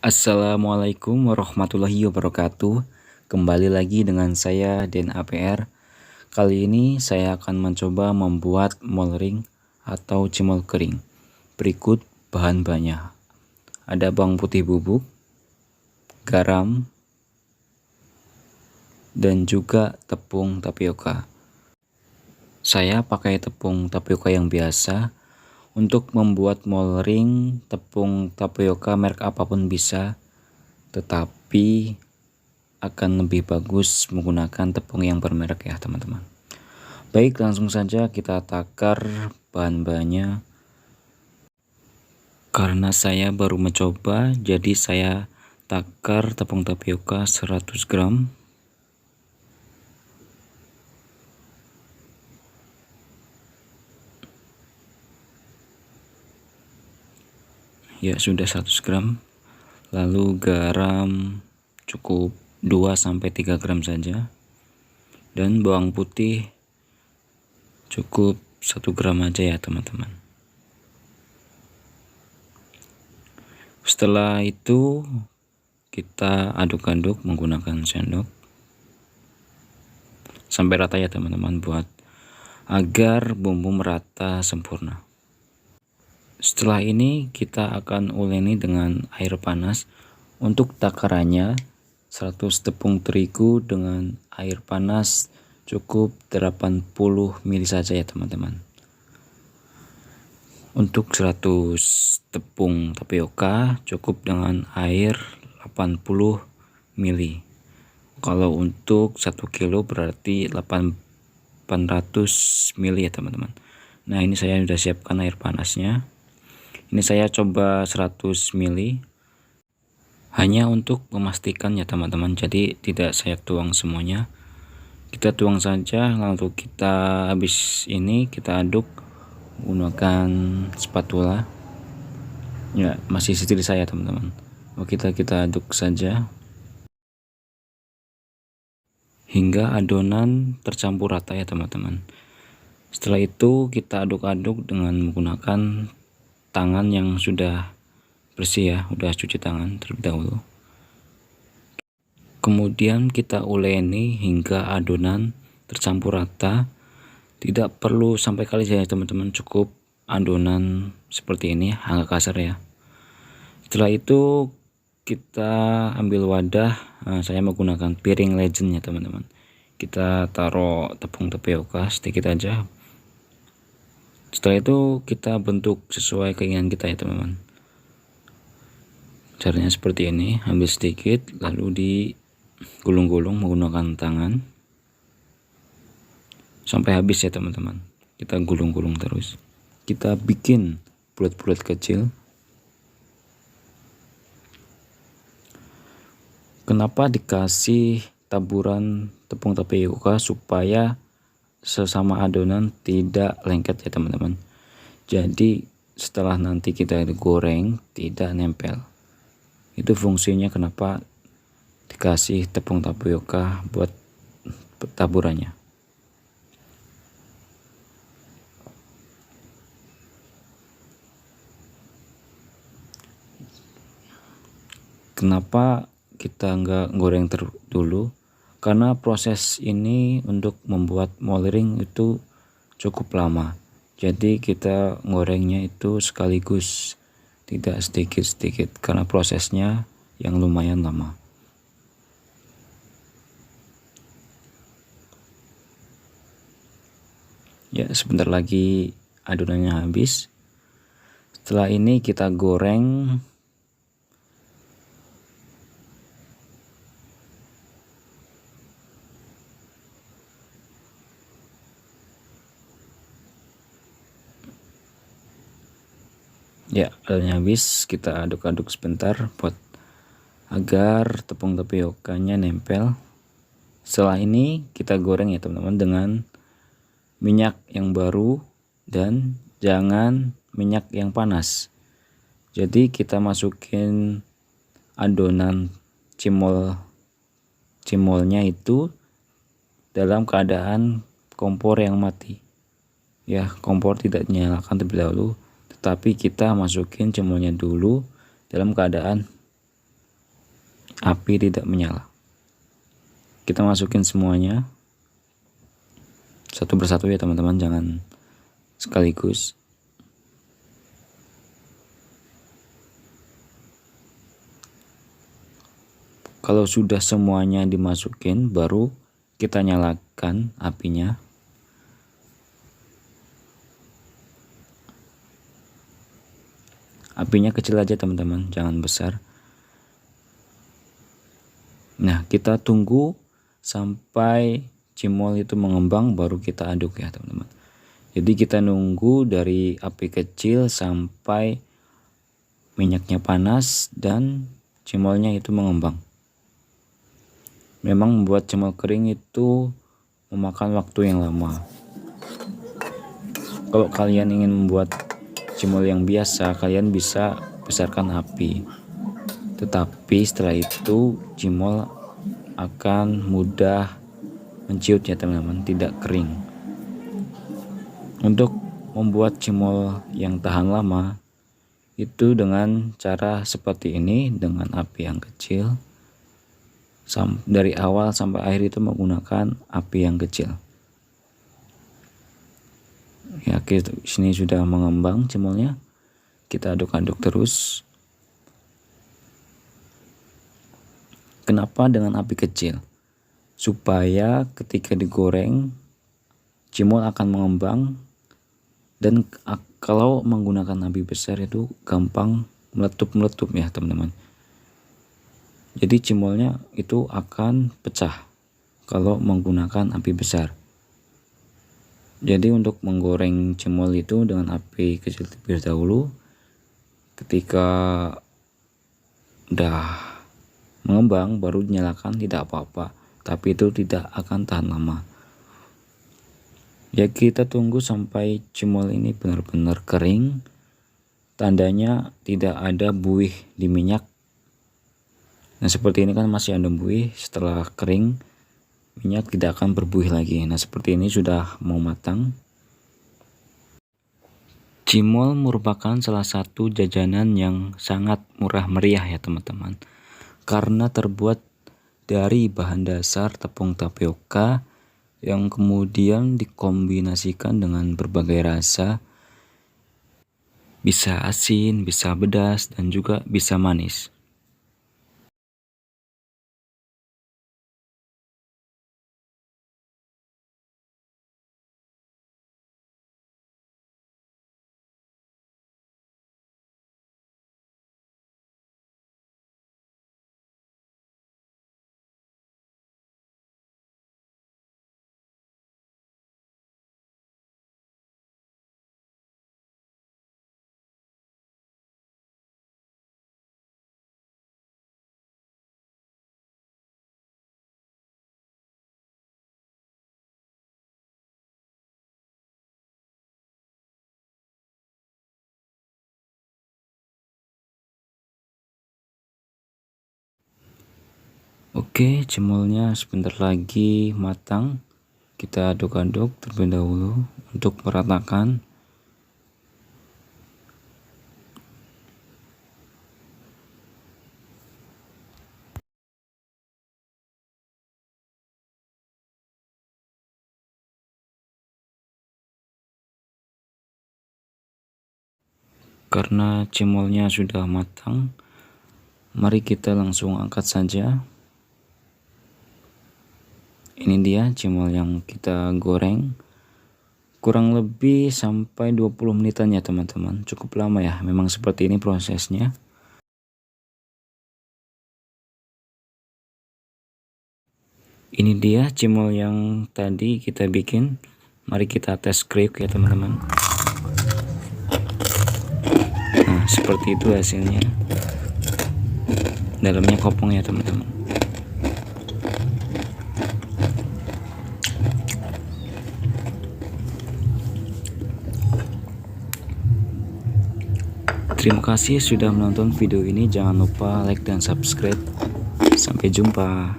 Assalamualaikum warahmatullahi wabarakatuh. Kembali lagi dengan saya Den APR. Kali ini saya akan mencoba membuat mol ring atau cimol kering. Berikut bahan-bahannya. Ada bawang putih bubuk, garam, dan juga tepung tapioka. Saya pakai tepung tapioka yang biasa. Untuk membuat mol ring, tepung tapioka merek apapun bisa, tetapi akan lebih bagus menggunakan tepung yang bermerek ya teman-teman. Baik, langsung saja kita takar bahan-bahannya. Karena saya baru mencoba, jadi saya takar tepung tapioka 100 gram. Ya, sudah 100 gram. Lalu garam cukup 2-3 gram saja. Dan bawang putih cukup 1 gram aja ya teman-teman. Setelah itu kita aduk-aduk menggunakan sendok sampai rata ya teman-teman, buat agar bumbu merata sempurna. Setelah ini kita akan uleni dengan air panas. Untuk takarannya 100 tepung terigu dengan air panas cukup 80 ml saja ya teman-teman. Untuk 100 tepung tapioka cukup dengan air 80 ml. Kalau untuk 1 kilo berarti 800 ml ya teman-teman. Nah, ini saya sudah siapkan air panasnya. Ini saya coba 100 ml hanya untuk memastikan ya teman-teman, jadi tidak saya tuang semuanya. Kita tuang saja, lalu kita habis ini kita aduk menggunakan spatula. Ya, masih setir saya teman-teman. Kita aduk saja hingga adonan tercampur rata ya teman-teman. Setelah itu kita aduk-aduk dengan menggunakan tangan yang sudah bersih ya, udah cuci tangan terlebih dahulu. Kemudian kita uleni hingga adonan tercampur rata. Tidak perlu sampai kali ya teman-teman, cukup adonan seperti ini, agak kasar ya. Setelah itu kita ambil wadah. Saya menggunakan piring legend ya teman-teman. Kita taruh tepung tapioka sedikit aja. Setelah itu kita bentuk sesuai keinginan kita ya teman-teman. Caranya seperti ini, ambil sedikit lalu digulung-gulung menggunakan tangan sampai habis ya teman-teman. Kita gulung-gulung terus. Kita bikin bulat-bulat kecil. Kenapa dikasih taburan tepung tapioka? Supaya sesama adonan tidak lengket ya teman-teman. Jadi setelah nanti kita goreng tidak nempel. Itu fungsinya kenapa dikasih tepung tapioka buat taburannya. Kenapa kita nggak goreng dulu? Karena proses ini untuk membuat mol ring itu cukup lama. Jadi kita gorengnya itu sekaligus, tidak sedikit-sedikit, karena prosesnya yang lumayan lama. Ya, sebentar lagi adonannya habis. Setelah ini kita goreng ya, adonannya habis. Kita aduk-aduk sebentar buat agar tepung tapiokanya nempel. Setelah ini kita goreng ya teman-teman dengan minyak yang baru dan jangan minyak yang panas. Jadi kita masukin adonan cimolnya itu dalam keadaan kompor yang mati ya, kompor tidak dinyalakan terlebih dahulu, tetapi kita masukin cimolnya dulu dalam keadaan api tidak menyala. Kita masukin semuanya satu persatu ya teman-teman, jangan sekaligus. Kalau sudah semuanya dimasukin, baru kita nyalakan apinya. Apinya kecil aja teman-teman, jangan besar. Nah, kita tunggu sampai cimol itu mengembang, baru kita aduk ya teman-teman. Jadi kita nunggu dari api kecil sampai minyaknya panas dan cimolnya itu mengembang. Memang membuat cimol kering itu memakan waktu yang lama. Kalau kalian ingin membuat cimol yang biasa, kalian bisa besarkan api. Tetapi setelah itu cimol akan mudah menciut ya teman-teman, tidak kering. Untuk membuat cimol yang tahan lama itu dengan cara seperti ini, dengan api yang kecil. Dari awal sampai akhir itu menggunakan api yang kecil. Ya, sini sudah mengembang cimolnya. Kita aduk-aduk terus. Kenapa dengan api kecil? Supaya ketika digoreng cimol akan mengembang, dan kalau menggunakan api besar itu gampang meletup ya teman-teman. Jadi cimolnya itu akan pecah kalau menggunakan api besar. Jadi untuk menggoreng cimol itu dengan api kecil terlebih dahulu. Ketika udah mengembang baru nyalakan, tidak apa-apa, tapi itu tidak akan tahan lama. Ya, kita tunggu sampai cimol ini benar-benar kering. Tandanya tidak ada buih di minyak. Nah, seperti ini kan masih ada buih. Setelah kering, minyak tidak akan berbuih lagi. Nah, seperti ini sudah mau matang. Cimol merupakan salah satu jajanan yang sangat murah meriah ya teman-teman, karena terbuat dari bahan dasar tepung tapioka yang kemudian dikombinasikan dengan berbagai rasa. Bisa asin, bisa pedas, dan juga bisa manis. Oke, cimolnya sebentar lagi matang. Kita aduk-aduk terlebih dahulu untuk meratakan. Karena cimolnya sudah matang, mari kita langsung angkat saja. Ini dia cimol yang kita goreng, kurang lebih sampai 20 menitan ya teman-teman. Cukup lama ya, memang seperti ini prosesnya. Ini dia cimol yang tadi kita bikin. Mari kita tes kriuk ya teman-teman. Nah, seperti itu hasilnya. Dalamnya kopong ya teman-teman. Terima kasih sudah menonton video ini. Jangan lupa like dan subscribe. Sampai jumpa.